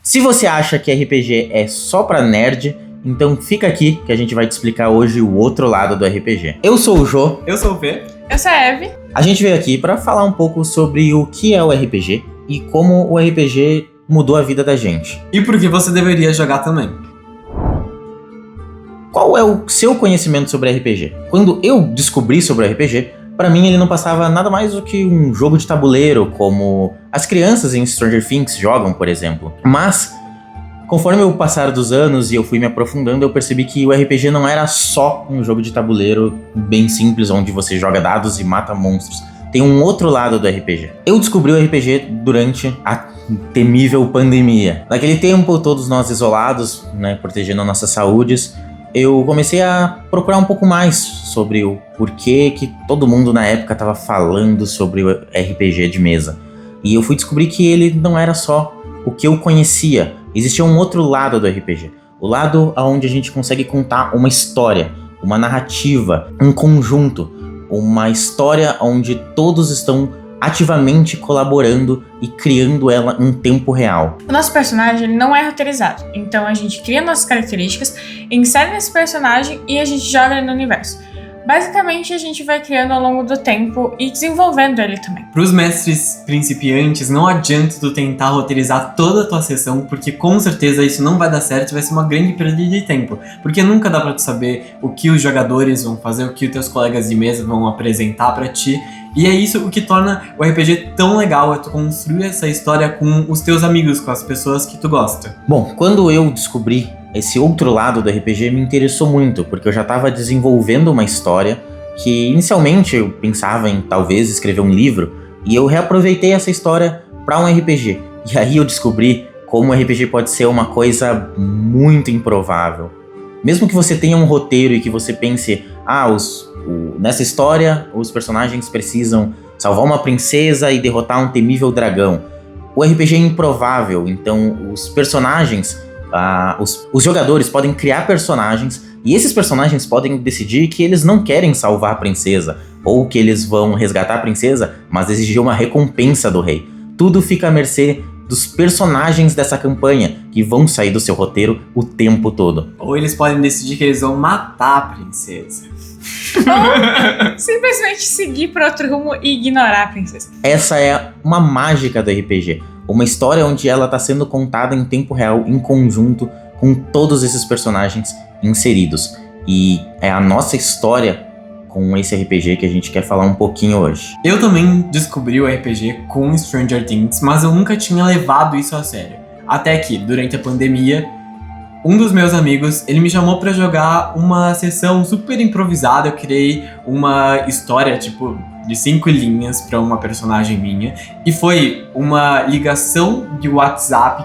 Se você acha que RPG é só pra nerd, então fica aqui que a gente vai te explicar hoje o outro lado do RPG. Eu sou o Jô. Eu sou o V. Eu sou a Eve. A gente veio aqui pra falar um pouco sobre o que é o RPG e como o RPG mudou a vida da gente. E por que você deveria jogar também. Qual é o seu conhecimento sobre RPG? Quando eu descobri sobre o RPG, pra mim ele não passava nada mais do que um jogo de tabuleiro, como as crianças em Stranger Things jogam, por exemplo. Mas, conforme o passar dos anos e eu fui me aprofundando, eu percebi que o RPG não era só um jogo de tabuleiro bem simples, onde você joga dados e mata monstros. Tem um outro lado do RPG. Eu descobri o RPG durante a temível pandemia. Naquele tempo, todos nós isolados, protegendo nossas saúdes, eu comecei a procurar um pouco mais sobre o porquê que todo mundo na época estava falando sobre o RPG de mesa. E eu fui descobrir que ele não era só o que eu conhecia. Existia um outro lado do RPG. O lado onde a gente consegue contar uma história, uma narrativa, um conjunto. Uma história onde todos estão ativamente colaborando e criando ela em tempo real. O nosso personagem não é roteirizado, então a gente cria nossas características, insere nesse personagem e a gente joga ele no universo. Basicamente, a gente vai criando ao longo do tempo e desenvolvendo ele também. Para os mestres principiantes, não adianta tu tentar roteirizar toda a tua sessão, porque com certeza isso não vai dar certo e vai ser uma grande perda de tempo. Porque nunca dá para tu saber o que os jogadores vão fazer, o que os teus colegas de mesa vão apresentar para ti. E é isso o que torna o RPG tão legal, é tu construir essa história com os teus amigos, com as pessoas que tu gosta. Bom, quando eu descobri esse outro lado do RPG, me interessou muito, porque eu já estava desenvolvendo uma história que inicialmente eu pensava em talvez escrever um livro, e eu reaproveitei essa história para um RPG. E aí eu descobri como o RPG pode ser uma coisa muito improvável. Mesmo que você tenha um roteiro e que você pense, nessa história os personagens precisam salvar uma princesa e derrotar um temível dragão. O RPG é improvável, então os personagens, os jogadores podem criar personagens e esses personagens podem decidir que eles não querem salvar a princesa ou que eles vão resgatar a princesa, mas exigir uma recompensa do rei. Tudo fica à mercê dos personagens dessa campanha, que vão sair do seu roteiro o tempo todo. Ou eles podem decidir que eles vão matar a princesa. Ou simplesmente seguir para outro rumo e ignorar a princesa. Essa é uma mágica do RPG. Uma história onde ela está sendo contada em tempo real, em conjunto, com todos esses personagens inseridos. E é a nossa história com esse RPG que a gente quer falar um pouquinho hoje. Eu também descobri o RPG com Stranger Things, mas eu nunca tinha levado isso a sério. Até que, durante a pandemia, um dos meus amigos, ele me chamou pra jogar uma sessão super improvisada. Eu criei uma história, de 5 linhas pra uma personagem minha. E foi uma ligação de WhatsApp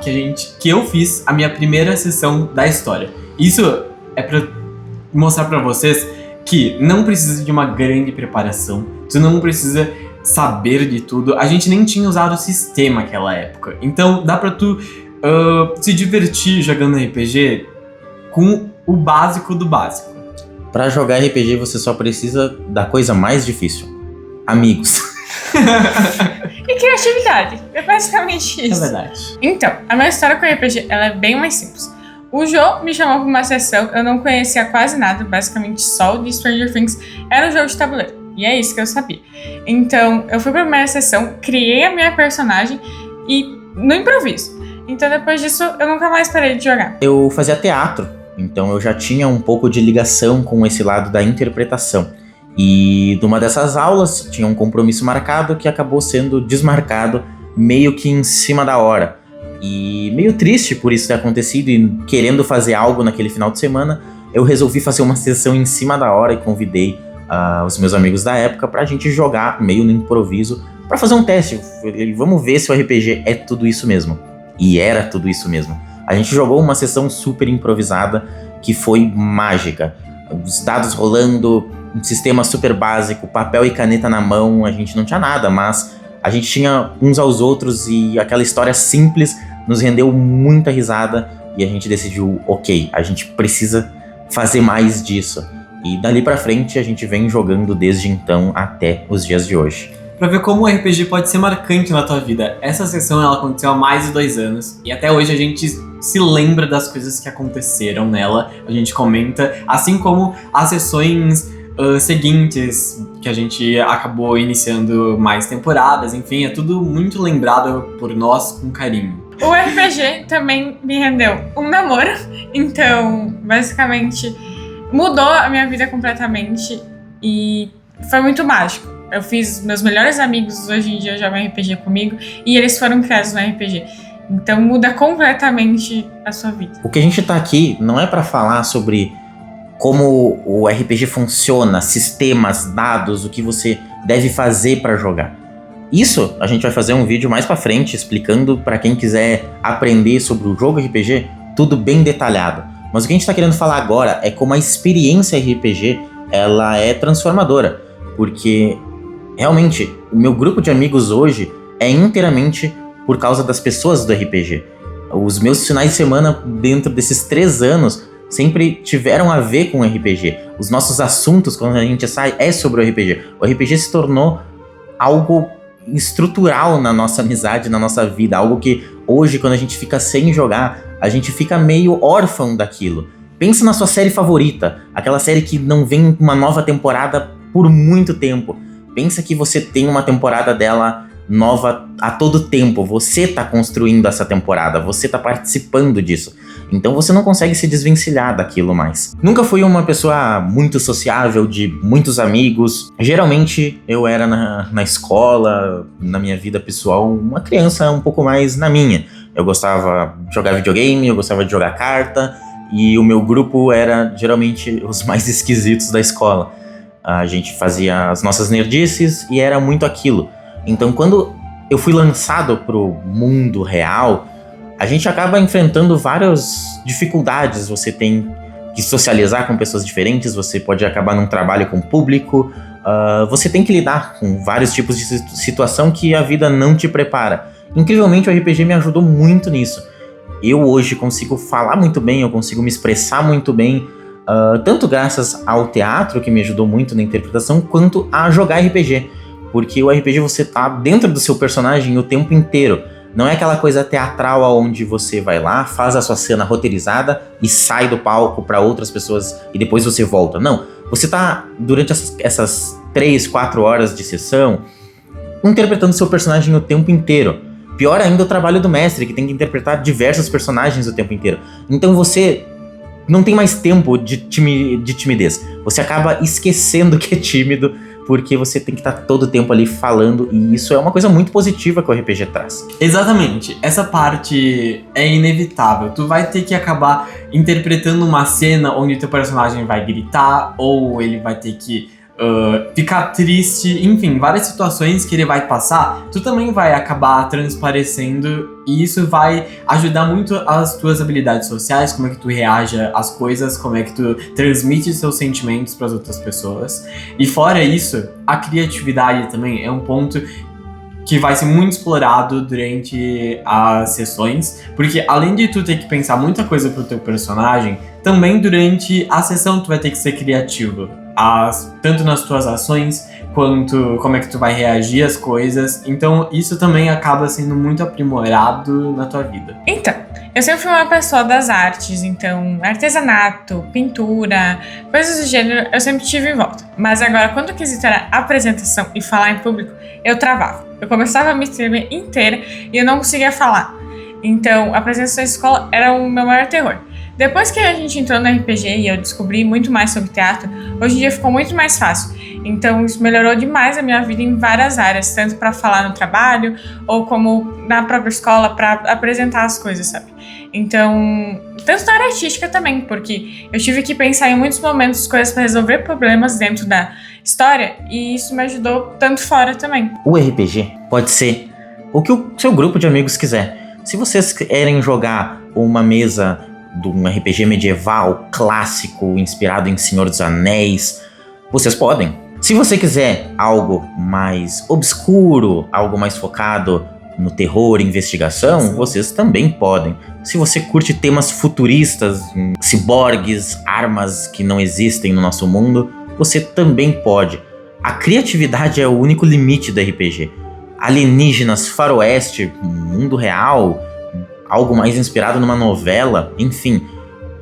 que eu fiz a minha primeira sessão da história. Isso é pra mostrar pra vocês que não precisa de uma grande preparação, tu não precisa saber de tudo. A gente nem tinha usado o sistema naquela época, então dá pra tu se divertir jogando RPG com o básico do básico. Pra jogar RPG você só precisa da coisa mais difícil: amigos. E criatividade, é basicamente isso. É verdade. Então, a minha história com RPG ela é bem mais simples. O Jô me chamou pra uma sessão, eu não conhecia quase nada, basicamente só o de Stranger Things era um jogo de tabuleiro. E é isso que eu sabia. Então, eu fui pra primeira sessão, criei a minha personagem e no improviso. Então, depois disso, eu nunca mais parei de jogar. Eu fazia teatro, então eu já tinha um pouco de ligação com esse lado da interpretação. E numa dessas aulas, tinha um compromisso marcado que acabou sendo desmarcado meio que em cima da hora. E meio triste por isso ter acontecido e querendo fazer algo naquele final de semana, eu resolvi fazer uma sessão em cima da hora e convidei os meus amigos da época pra gente jogar meio no improviso, pra fazer um teste. Vamos ver se o RPG é tudo isso mesmo. E era tudo isso mesmo. A gente jogou uma sessão super improvisada que foi mágica. Os dados rolando, um sistema super básico, papel e caneta na mão, a gente não tinha nada, mas a gente tinha uns aos outros e aquela história simples nos rendeu muita risada e a gente decidiu, ok, a gente precisa fazer mais disso. E dali pra frente a gente vem jogando desde então até os dias de hoje. pra ver como o RPG pode ser marcante na tua vida. Essa sessão ela aconteceu há mais de 2 anos e até hoje a gente se lembra das coisas que aconteceram nela, a gente comenta, assim como as sessões seguintes, que a gente acabou iniciando mais temporadas, enfim, é tudo muito lembrado por nós com carinho. O RPG também me rendeu um namoro, então, basicamente, mudou a minha vida completamente e foi muito mágico. Eu fiz meus melhores amigos hoje em dia jogam RPG comigo e eles foram criados no RPG. Então muda completamente a sua vida. O que a gente tá aqui não é pra falar sobre como o RPG funciona, sistemas, dados, o que você deve fazer pra jogar. Isso a gente vai fazer um vídeo mais pra frente explicando pra quem quiser aprender sobre o jogo RPG, tudo bem detalhado. Mas o que a gente tá querendo falar agora é como a experiência RPG ela é transformadora, porque realmente o meu grupo de amigos hoje é inteiramente por causa das pessoas do RPG. Os meus finais de semana dentro desses 3 anos sempre tiveram a ver com o RPG. Os nossos assuntos quando a gente sai é sobre o RPG. O RPG se tornou algo estrutural na nossa amizade, na nossa vida, algo que hoje quando a gente fica sem jogar, a gente fica meio órfão daquilo. Pensa na sua série favorita, aquela série que não vem uma nova temporada por muito tempo. Pensa que você tem uma temporada dela nova a todo tempo, você tá construindo essa temporada, você tá participando disso. Então você não consegue se desvencilhar daquilo mais. Nunca fui uma pessoa muito sociável, de muitos amigos. Geralmente eu era na escola, na minha vida pessoal, uma criança um pouco mais na minha. Eu gostava de jogar videogame, eu gostava de jogar carta, e o meu grupo era geralmente os mais esquisitos da escola. A gente fazia as nossas nerdices e era muito aquilo. Então quando eu fui lançado pro mundo real, a gente acaba enfrentando várias dificuldades. Você tem que socializar com pessoas diferentes, você pode acabar num trabalho com o público, você tem que lidar com vários tipos de situação que a vida não te prepara. Incrivelmente o RPG me ajudou muito nisso. Eu hoje consigo falar muito bem, eu consigo me expressar muito bem, tanto graças ao teatro, que me ajudou muito na interpretação, quanto a jogar RPG. Porque o RPG você tá dentro do seu personagem o tempo inteiro. Não é aquela coisa teatral onde você vai lá, faz a sua cena roteirizada e sai do palco para outras pessoas e depois você volta. Não, você tá durante essas 3, 4 horas de sessão interpretando seu personagem o tempo inteiro. Pior ainda o trabalho do mestre, que tem que interpretar diversos personagens o tempo inteiro. Então você não tem mais tempo de timidez. Você acaba esquecendo que é tímido, porque você tem que estar todo o tempo ali falando, e isso é uma coisa muito positiva que o RPG traz. Exatamente, essa parte é inevitável. Tu vai ter que acabar interpretando uma cena onde teu personagem vai gritar, ou ele vai ter que ficar triste, enfim, várias situações que ele vai passar, tu também vai acabar transparecendo, e isso vai ajudar muito as tuas habilidades sociais, como é que tu reage às coisas, como é que tu transmite seus sentimentos para as outras pessoas. E fora isso, a criatividade também é um ponto que vai ser muito explorado durante as sessões, porque além de tu ter que pensar muita coisa pro teu personagem, também durante a sessão tu vai ter que ser criativo, tanto nas tuas ações, quanto como é que tu vai reagir às coisas. Então isso também acaba sendo muito aprimorado na tua vida. Então, eu sempre fui uma pessoa das artes, então artesanato, pintura, coisas do gênero, eu sempre tive em volta. Mas agora, quando eu quis era apresentação e falar em público, eu travava. Eu começava a me tremer inteira e eu não conseguia falar. Então, a apresentação da escola era o meu maior terror. Depois que a gente entrou no RPG e eu descobri muito mais sobre teatro, hoje em dia ficou muito mais fácil. Então isso melhorou demais a minha vida em várias áreas, tanto para falar no trabalho ou como na própria escola para apresentar as coisas, sabe? Então, tanto na área artística também, porque eu tive que pensar em muitos momentos coisas para resolver problemas dentro da história, e isso me ajudou tanto fora também. O RPG pode ser o que o seu grupo de amigos quiser. Se vocês querem jogar uma mesa de um RPG medieval clássico inspirado em Senhor dos Anéis, vocês podem. Se você quiser algo mais obscuro, algo mais focado no terror e investigação, vocês também podem. Se você curte temas futuristas, ciborgues, armas que não existem no nosso mundo, você também pode. a criatividade é o único limite do RPG. Alienígenas, faroeste, mundo real, algo mais inspirado numa novela, enfim.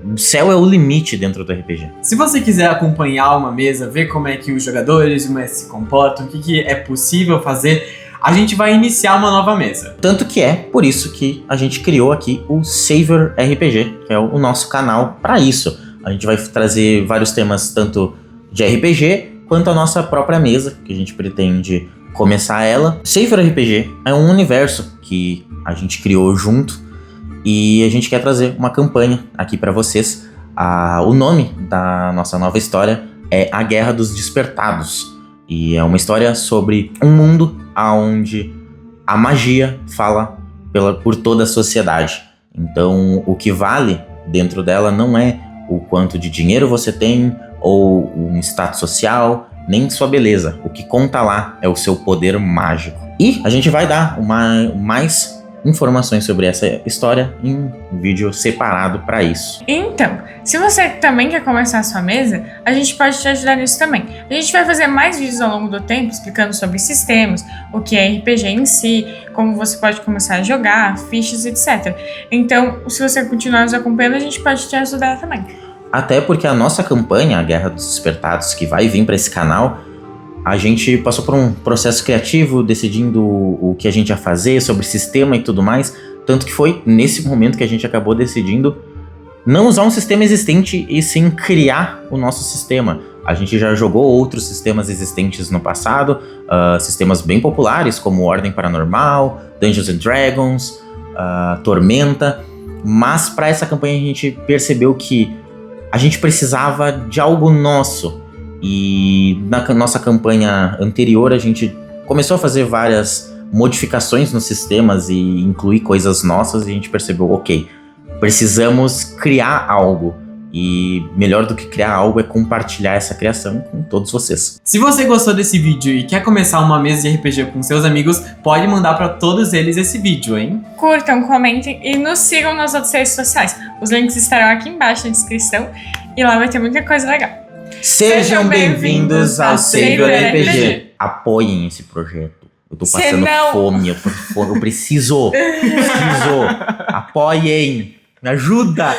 O céu é o limite dentro do RPG. Se você quiser acompanhar uma mesa, ver como é que os jogadores se comportam, o que é possível fazer, a gente vai iniciar uma nova mesa. Tanto que é por isso que a gente criou aqui o Savor RPG, que é o nosso canal para isso. A gente vai trazer vários temas tanto de RPG quanto a nossa própria mesa, que a gente pretende começar ela. Savor RPG é um universo que a gente criou junto e a gente quer trazer uma campanha aqui para vocês. O nome da nossa nova história é A Guerra dos Despertados. E é uma história sobre um mundo onde a magia fala por toda a sociedade. Então, o que vale dentro dela não é o quanto de dinheiro você tem, ou um status social, nem sua beleza. O que conta lá é o seu poder mágico. E a gente vai dar mais informações sobre essa história em um vídeo separado para isso. Então, se você também quer começar a sua mesa, a gente pode te ajudar nisso também. A gente vai fazer mais vídeos ao longo do tempo explicando sobre sistemas, o que é RPG em si, como você pode começar a jogar, fichas, etc. Então, se você continuar nos acompanhando, a gente pode te ajudar também. Até porque a nossa campanha, A Guerra dos Despertados, que vai vir para esse canal, a gente passou por um processo criativo, decidindo o que a gente ia fazer, sobre sistema e tudo mais. Tanto que foi nesse momento que a gente acabou decidindo não usar um sistema existente e sim criar o nosso sistema. A gente já jogou outros sistemas existentes no passado, sistemas bem populares como Ordem Paranormal, Dungeons and Dragons, Tormenta. Mas para essa campanha a gente percebeu que a gente precisava de algo nosso. E na nossa campanha anterior a gente começou a fazer várias modificações nos sistemas e incluir coisas nossas, e a gente percebeu, ok, precisamos criar algo. E melhor do que criar algo é compartilhar essa criação com todos vocês. Se você gostou desse vídeo e quer começar uma mesa de RPG com seus amigos, pode mandar para todos eles esse vídeo, hein? Curtam, comentem e nos sigam nas outras redes sociais. Os links estarão aqui embaixo na descrição e lá vai ter muita coisa legal. Sejam bem-vindos ao Savor RPG. Apoiem esse projeto. Eu tô passando fome, eu preciso. Apoiem. Me ajuda.